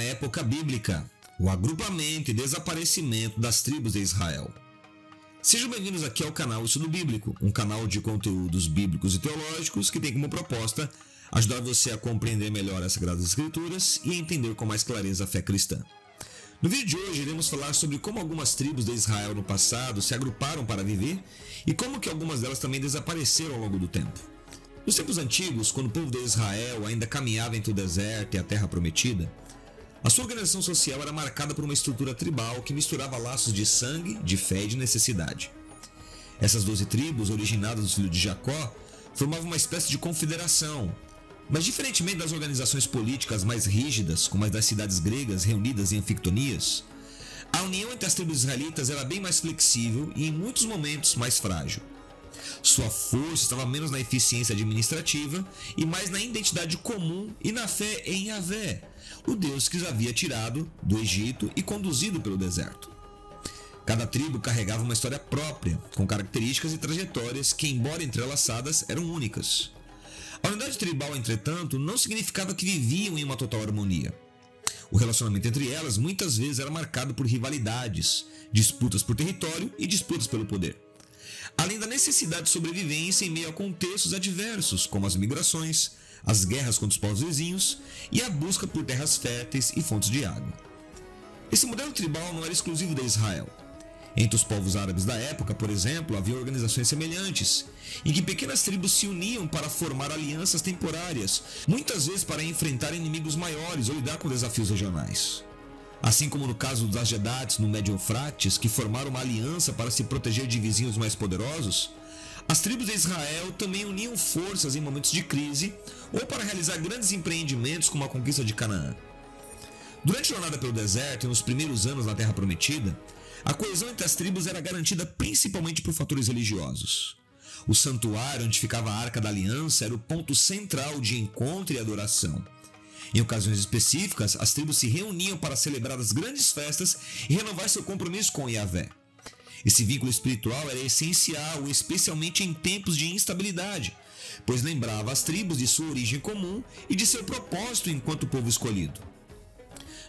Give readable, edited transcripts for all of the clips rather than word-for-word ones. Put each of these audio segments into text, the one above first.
época bíblica, o agrupamento e desaparecimento das tribos de Israel. Sejam bem-vindos aqui ao canal Estudo Bíblico, um canal de conteúdos bíblicos e teológicos que tem como proposta ajudar você a compreender melhor as Sagradas Escrituras e a entender com mais clareza a fé cristã. No vídeo de hoje iremos falar sobre como algumas tribos de Israel no passado se agruparam para viver e como que algumas delas também desapareceram ao longo do tempo. Nos tempos antigos, quando o povo de Israel ainda caminhava entre o deserto e a terra prometida, a sua organização social era marcada por uma estrutura tribal que misturava laços de sangue, de fé e de necessidade. Essas 12 tribos, originadas do filho de Jacó, formavam uma espécie de confederação, mas diferentemente das organizações políticas mais rígidas, como as das cidades gregas reunidas em anfictonias, a união entre as tribos israelitas era bem mais flexível e em muitos momentos mais frágil. Sua força estava menos na eficiência administrativa e mais na identidade comum e na fé em Yahvé, o Deus que os havia tirado do Egito e conduzido pelo deserto. Cada tribo carregava uma história própria, com características e trajetórias que, embora entrelaçadas, eram únicas. A unidade tribal, entretanto, não significava que viviam em uma total harmonia. O relacionamento entre elas muitas vezes era marcado por rivalidades, disputas por território e disputas pelo poder, além da necessidade de sobrevivência em meio a contextos adversos, como as migrações, as guerras contra os povos vizinhos e a busca por terras férteis e fontes de água. Esse modelo tribal não era exclusivo de Israel. Entre os povos árabes da época, por exemplo, havia organizações semelhantes, em que pequenas tribos se uniam para formar alianças temporárias, muitas vezes para enfrentar inimigos maiores ou lidar com desafios regionais. Assim como no caso dos Asgedates no Médio Eufrates, que formaram uma aliança para se proteger de vizinhos mais poderosos, as tribos de Israel também uniam forças em momentos de crise ou para realizar grandes empreendimentos como a conquista de Canaã. Durante a jornada pelo deserto e nos primeiros anos na Terra Prometida, a coesão entre as tribos era garantida principalmente por fatores religiosos. O santuário onde ficava a Arca da Aliança era o ponto central de encontro e adoração. Em ocasiões específicas, as tribos se reuniam para celebrar as grandes festas e renovar seu compromisso com Yahvé. Esse vínculo espiritual era essencial, especialmente em tempos de instabilidade, pois lembrava as tribos de sua origem comum e de seu propósito enquanto povo escolhido.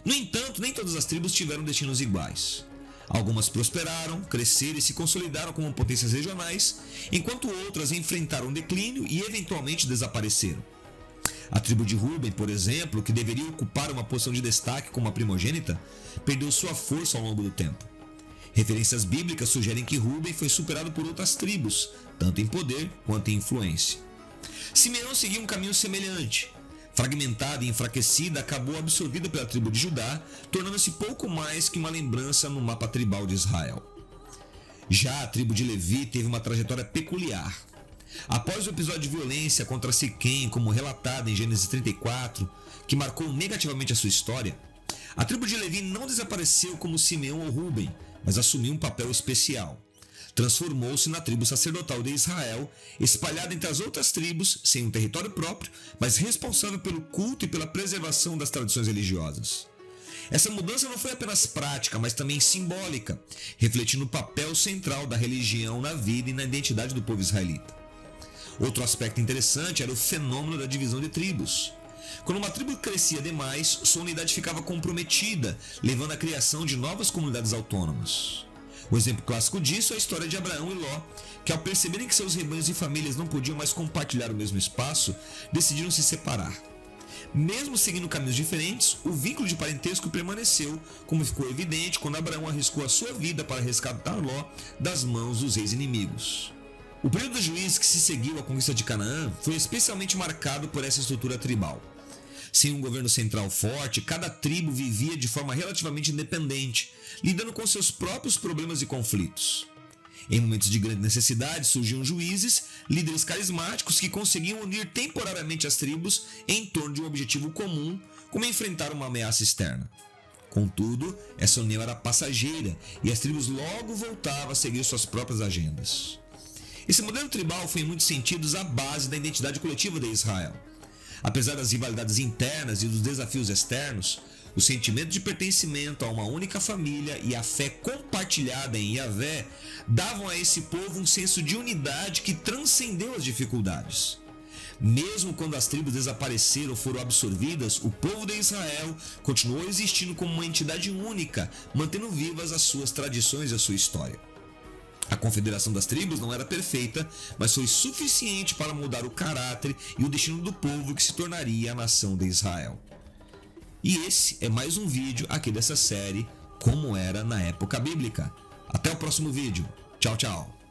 No entanto, nem todas as tribos tiveram destinos iguais. Algumas prosperaram, cresceram e se consolidaram como potências regionais, enquanto outras enfrentaram declínio e eventualmente desapareceram. A tribo de Ruben, por exemplo, que deveria ocupar uma posição de destaque como a primogênita, perdeu sua força ao longo do tempo. Referências bíblicas sugerem que Ruben foi superado por outras tribos, tanto em poder quanto em influência. Simeão seguiu um caminho semelhante. Fragmentada e enfraquecida, acabou absorvida pela tribo de Judá, tornando-se pouco mais que uma lembrança no mapa tribal de Israel. Já a tribo de Levi teve uma trajetória peculiar. Após o episódio de violência contra Siquém, como relatado em Gênesis 34, que marcou negativamente a sua história, a tribo de Levi não desapareceu como Simeão ou Ruben, mas assumiu um papel especial. Transformou-se na tribo sacerdotal de Israel, espalhada entre as outras tribos, sem um território próprio, mas responsável pelo culto e pela preservação das tradições religiosas. Essa mudança não foi apenas prática, mas também simbólica, refletindo o papel central da religião na vida e na identidade do povo israelita. Outro aspecto interessante era o fenômeno da divisão de tribos. Quando uma tribo crescia demais, sua unidade ficava comprometida, levando à criação de novas comunidades autônomas. O exemplo clássico disso é a história de Abraão e Ló, que ao perceberem que seus rebanhos e famílias não podiam mais compartilhar o mesmo espaço, decidiram se separar. Mesmo seguindo caminhos diferentes, o vínculo de parentesco permaneceu, como ficou evidente quando Abraão arriscou a sua vida para resgatar Ló das mãos dos reis inimigos. O período dos juízes que se seguiu à conquista de Canaã foi especialmente marcado por essa estrutura tribal. Sem um governo central forte, cada tribo vivia de forma relativamente independente, lidando com seus próprios problemas e conflitos. Em momentos de grande necessidade, surgiam juízes, líderes carismáticos que conseguiam unir temporariamente as tribos em torno de um objetivo comum, como enfrentar uma ameaça externa. Contudo, essa união era passageira e as tribos logo voltavam a seguir suas próprias agendas. Esse modelo tribal foi em muitos sentidos a base da identidade coletiva de Israel. Apesar das rivalidades internas e dos desafios externos, o sentimento de pertencimento a uma única família e a fé compartilhada em Yahvé davam a esse povo um senso de unidade que transcendeu as dificuldades. Mesmo quando as tribos desapareceram ou foram absorvidas, o povo de Israel continuou existindo como uma entidade única, mantendo vivas as suas tradições e a sua história. A confederação das tribos não era perfeita, mas foi suficiente para mudar o caráter e o destino do povo que se tornaria a nação de Israel. E esse é mais um vídeo aqui dessa série, Como Era na Época Bíblica. Até o próximo vídeo. Tchau, tchau.